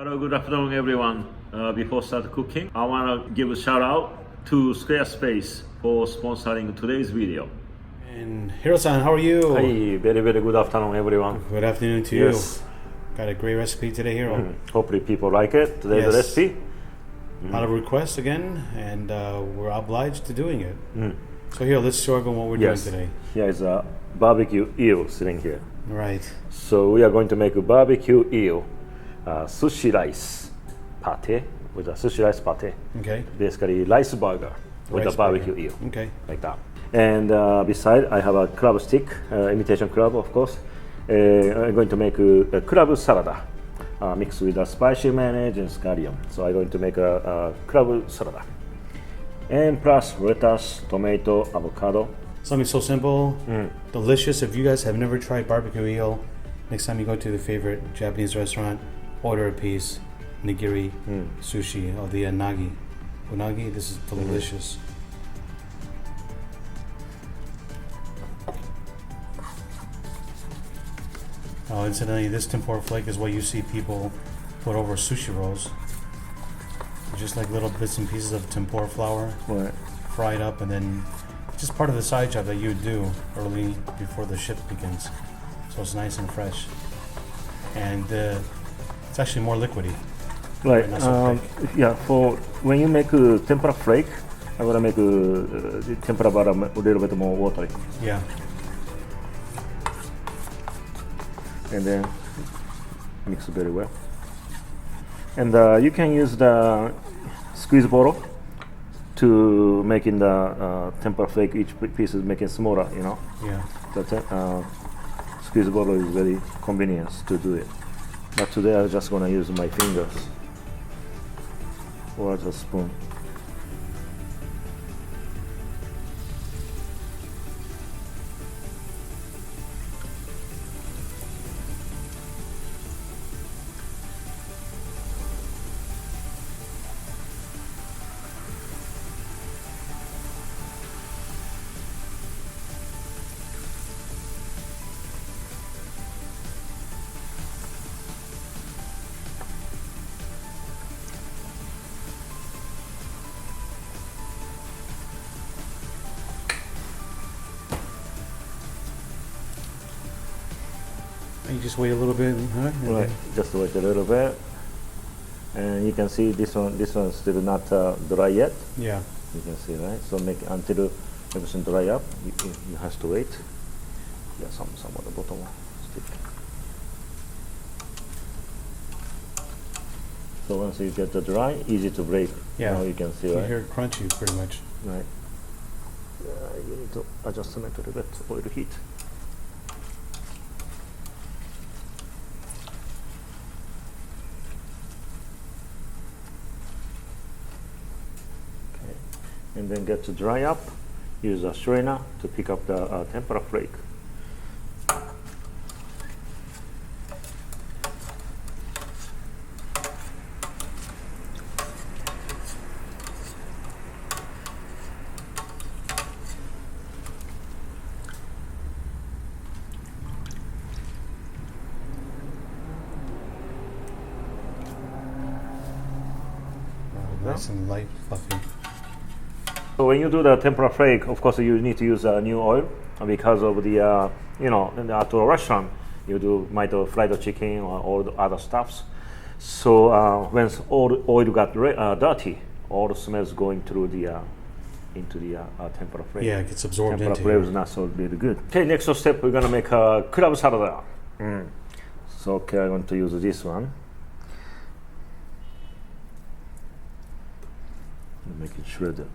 Hello, good afternoon, everyone. Before start cooking, I want to give a shout out to Squarespace for sponsoring today's video. And Hiro-san, how are you? Hi, very good afternoon, everyone. Good afternoon to Yes. you. Got a great recipe today, Hiro. Hopefully people like it. Today's Yes. recipe. A lot of requests again, and we're obliged to doing it. So Hiro, let's show everyone what we're Yes. doing today. Here is a barbecue eel sitting here. Right. So we are going to make a barbecue eel sushi rice pate with a sushi rice pate. Okay. Basically rice burger with Rice a barbecue burger. eel. Okay. Like that. And beside, I have a crab stick, imitation crab, of course. I'm going to make a crab salad mixed with a spicy mayonnaise and scallion. So I'm going to make a crab salad. And plus lettuce, tomato, avocado. Something so simple, delicious. If you guys have never tried barbecue eel, next time you go to the favorite Japanese restaurant, order a piece, nigiri, sushi, or the yanagi. Unagi, this is delicious. Oh, incidentally, this tempura flake is what you see people put over sushi rolls. Just like little bits and pieces of tempura flour, Right. fried up, and then just part of the side job that you would do early before the shift begins. So it's nice and fresh. And it's actually more liquidy. Right. Not so thick. Yeah. For when you make a tempura flake, I'm gonna make the tempura butter a little bit more watery, Yeah. and then mix it very well. And you can use the squeeze bottle to making the tempura flake. Each piece is making smaller. You know. Yeah. That's it. Squeeze bottle is very convenient to do it. But today I'm just gonna use my fingers or the spoon. And you just wait a little bit, huh? And Right, just wait a little bit, and you can see this one still not dry yet. Yeah. You can see, right? So make until everything dry up. You have to wait. Yeah, some of the bottom stick. So once you get the dry, easy to break. Yeah. Now you can see, You right? hear it crunchy pretty much. Right. You need to adjust a little bit oil heat. Okay. And then get to dry up. Use a strainer to pick up the tempura flake. Nice and light, fluffy. So when you do the tempura flake, of course you need to use new oil because of the to a restaurant you might fry the chicken or all the other stuffs. So when all the oil got dirty, all the smells going through the into the tempura flake. Yeah, it gets absorbed Tempura into flake is it. not so really good. Okay, next step we're gonna make a crab salad. So okay, I'm going to use this one. Make it shredded.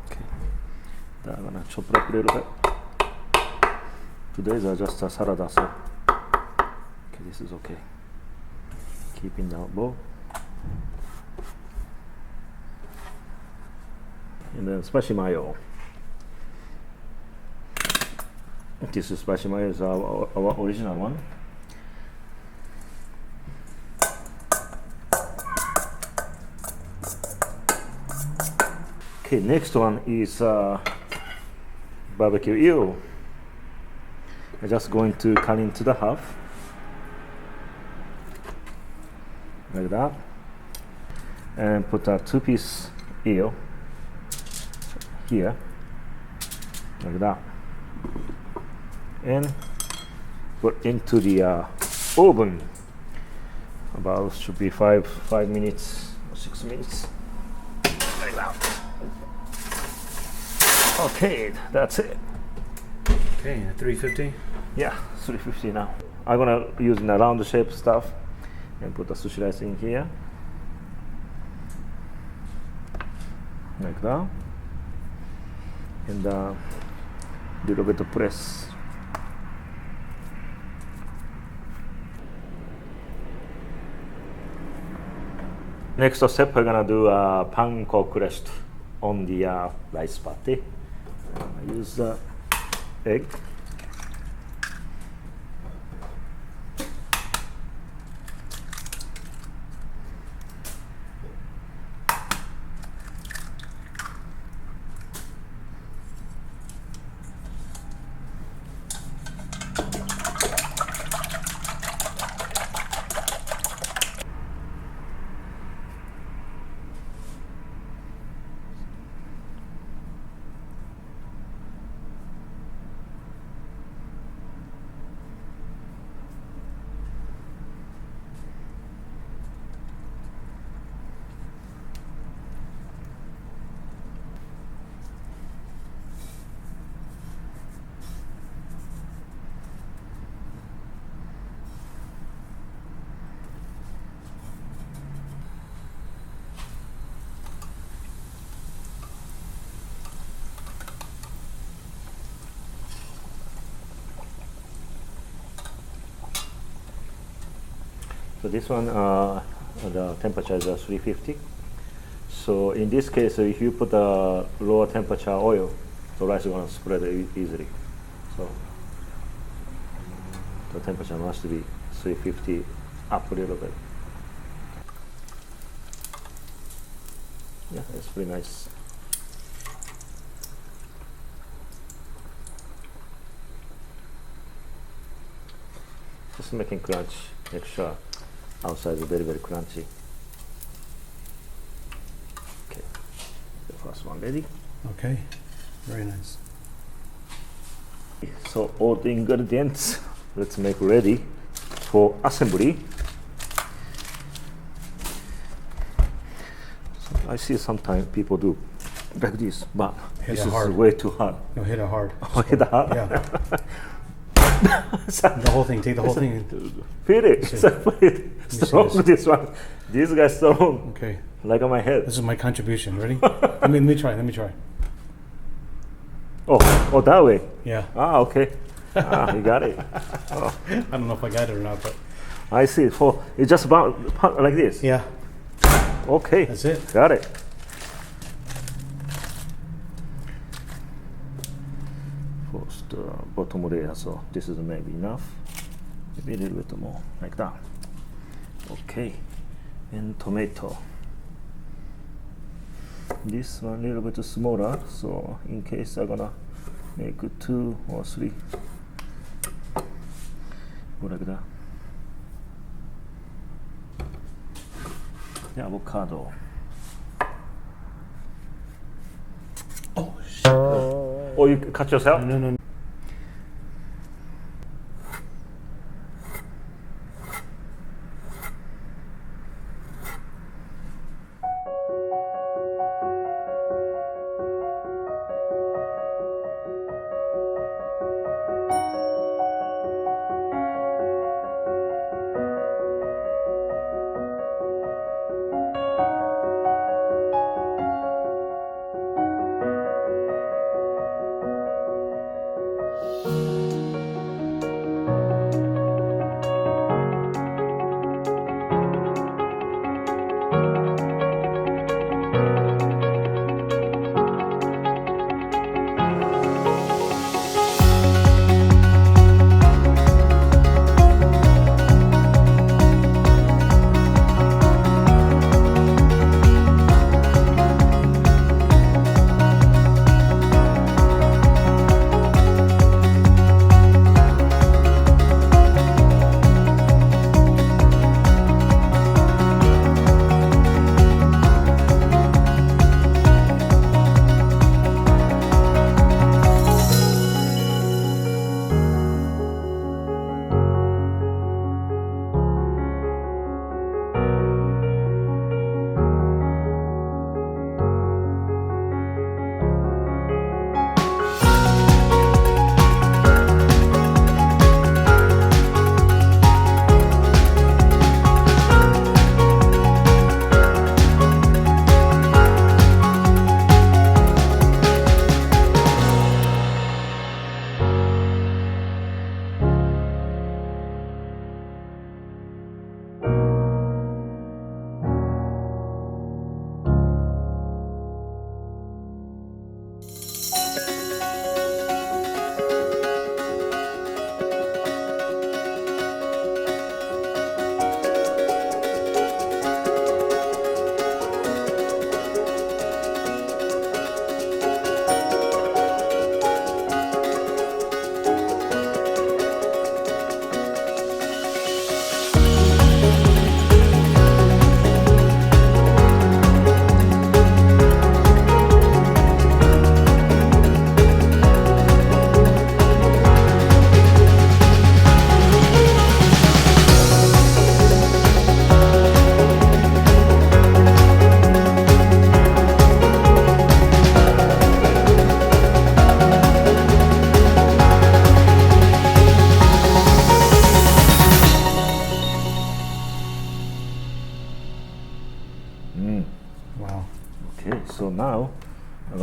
Okay, then I'm gonna chop it up a little bit. Today's just a salad, so okay, this is okay. Keeping the bowl. And then spicy mayo. This is spicy mayo, is our original one. Okay, next one is barbecue eel. I'm just going to cut into the half like that, and put a 2-piece eel here like that, and put into the oven. About should be 5 minutes or 6 minutes like that. Okay, that's it. Okay, 350. Yeah, 350 now. I'm gonna use the round shape stuff and put the sushi rice in here like that, and little bit of press. Next step, we're gonna do a pancake rest on the rice patty. Use the egg. So this one, the temperature is 350. So in this case, if you put a lower temperature oil, the rice is going to spread easily. So the temperature must be 350 up a little bit. Yeah, it's pretty nice. Just making crunch, make sure outside is very, very crunchy. Okay, the first one ready. Okay, very nice. So all the ingredients, let's make ready for assembly. So I see sometimes people do like this, but Hit this it is hard. way too hard. No, hit it hard. Oh, hit it hard? Yeah. The whole thing. Take the whole thing. Feel it. Strong, this. this one. This guy's strong. Okay. Like on my head. This is my contribution. Ready? let me try. Let me try. Oh, that way. Yeah. Ah, okay. You got it. Oh, I don't know if I got it or not, but I see. It's just about like this. yeah. Okay. That's it. Got it. First bottom layer, so this is maybe enough. Maybe a little bit more, like that. Okay. And tomato. This one a little bit smaller, so in case I'm gonna make 2 or 3. Go like that. The avocado. Oh shit. Oh, you cut yourself? No.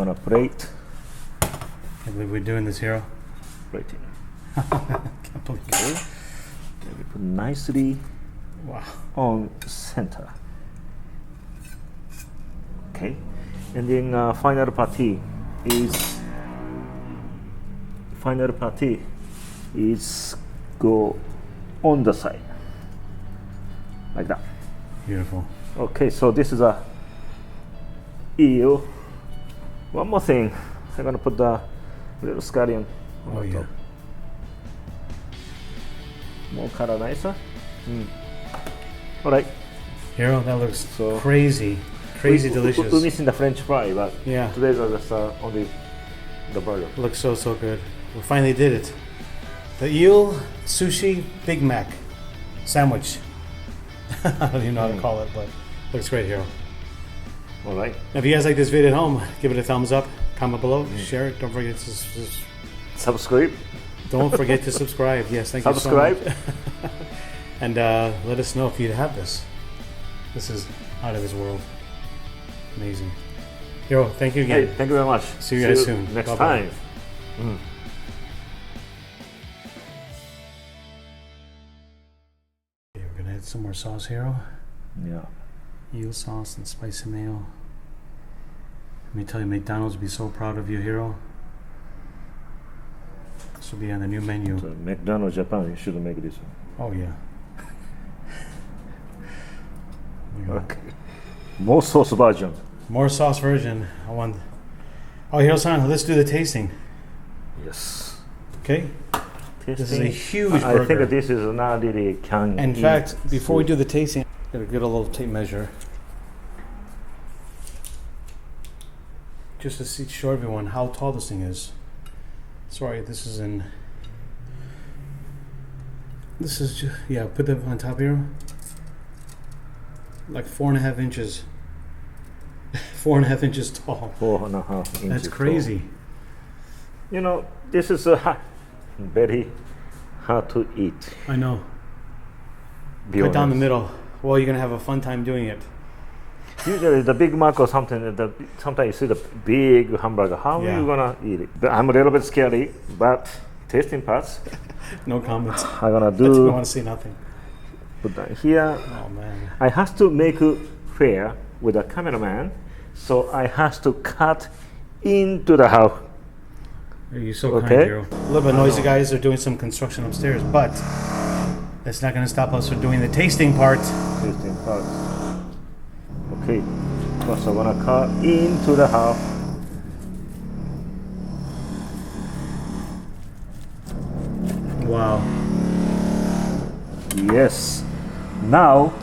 gonna plate. Can't believe we're doing this, Hiro. Plating. Can't believe it. Okay. Then we put nicely Wow. on center. Okay. And then final party is go on the side like that. Beautiful. Okay, so this is a eel. One more thing, I'm gonna put the little scallion on Oh the yeah. top. More color nicer. All right. Hiro, that looks So- crazy delicious. We're missing the French fry, but Yeah. today's are just only the burger. Looks so good. We finally did it. The Eel Sushi Big Mac sandwich. I don't even know how to call it, but looks great, Hiro. All right. If you guys like this video at home, give it a thumbs up, comment below, share it. Don't forget to Subscribe. don't forget to subscribe. Yes, thank you so Subscribe. much. And let us know if you have this. This is out of this world. Amazing. Hiro, thank you again. Hey, thank you very much. See you guys soon. Next Bye-bye. time. Okay, we're gonna add some more sauce, Hiro. Yeah. Eel sauce and spicy mayo. Let me tell you, McDonald's will be so proud of you, Hiro. This will be on the new menu. So McDonald's Japan, you should make this one. Oh yeah. There you go. Okay. More sauce version. More sauce version. I want. Oh, Hiro-san, let's do the tasting. Yes. Okay. This is a Tasting. huge I burger. think this is not really can. In eat fact, before we food. do the tasting, gotta get a little tape measure. Just to show everyone how tall this thing is. Sorry, this is in. This is just, yeah, put that on top here. Like 4.5 inches. 4.5 inches tall. 4.5 inches. That's crazy. tall. You know, this is very hard to eat. I know. Be Cut down the honest. middle. Well, you're gonna have a fun time doing it. Usually the Big Mac or something, sometimes you see the big hamburger. How Yeah. are you gonna eat it? But I'm a little bit scary, but tasting parts, No comments. I'm gonna I don't do want to say nothing. put that here. Oh man. I have to make it fair with the cameraman, so I have to cut into the house. You're so Okay. kind, Hiro. A little bit noisy, guys. They're doing some construction upstairs, but that's not gonna stop us from doing the tasting part. Tasting parts. Okay, first I'm gonna cut into the house. Wow. Yes. Now,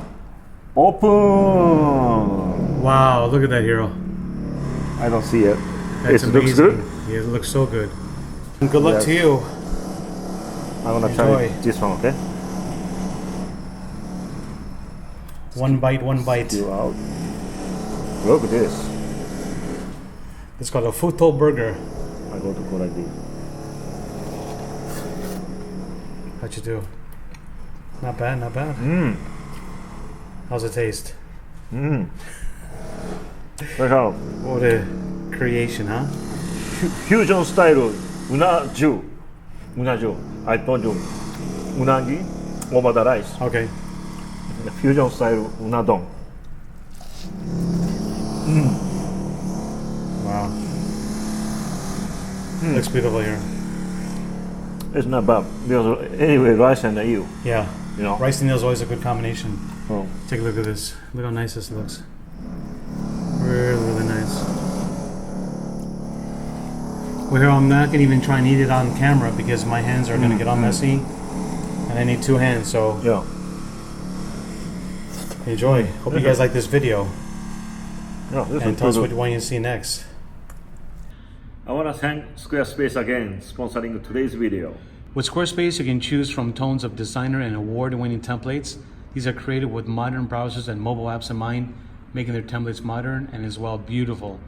open. Wow, look at that, Hiro. I don't see it. That's It amazing. looks good. Yeah, it looks so good. And good luck Yes. to you. I'm gonna try Enjoy. this one, okay? One bite. You out. Look at this. It's called a Futo burger. I'm going to go like this. How'd you do? Not bad, not bad. How's it taste? Check out. What a creation, huh? Fusion style unaju. Unaju. I told you. Unagi over the rice. Okay. The fusion style unadon. Wow. Looks beautiful here. It's not bad because anyway, rice and eel. Yeah. You know. Rice and eel is always a good combination. Oh. Take a look at this. Look how nice this looks. Really, really nice. Well, here I'm not gonna even try and eat it on camera because my hands are gonna get all messy, and I need 2 hands. So Yeah. enjoy. Hope you guys like this video, Yeah. This and is tell us good. what you want to see next. I want to thank Squarespace again, sponsoring today's video. With Squarespace, you can choose from tons of designer and award-winning templates. These are created with modern browsers and mobile apps in mind, making their templates modern and as well beautiful.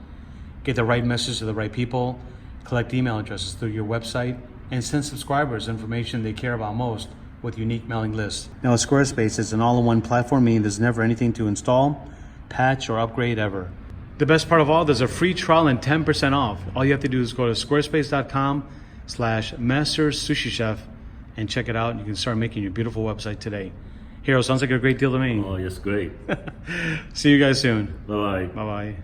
Get the right message to the right people, collect email addresses through your website, and send subscribers information they care about most with unique mailing lists. Now, Squarespace is an all-in-one platform, meaning there's never anything to install, patch, or upgrade ever. The best part of all, there's a free trial and 10% off. All you have to do is go to squarespace.com/mastersushichef and check it out. You can start making your beautiful website today. Hiro, sounds like a great deal to me. Oh, yes, great. See you guys soon. Bye-bye. Bye-bye.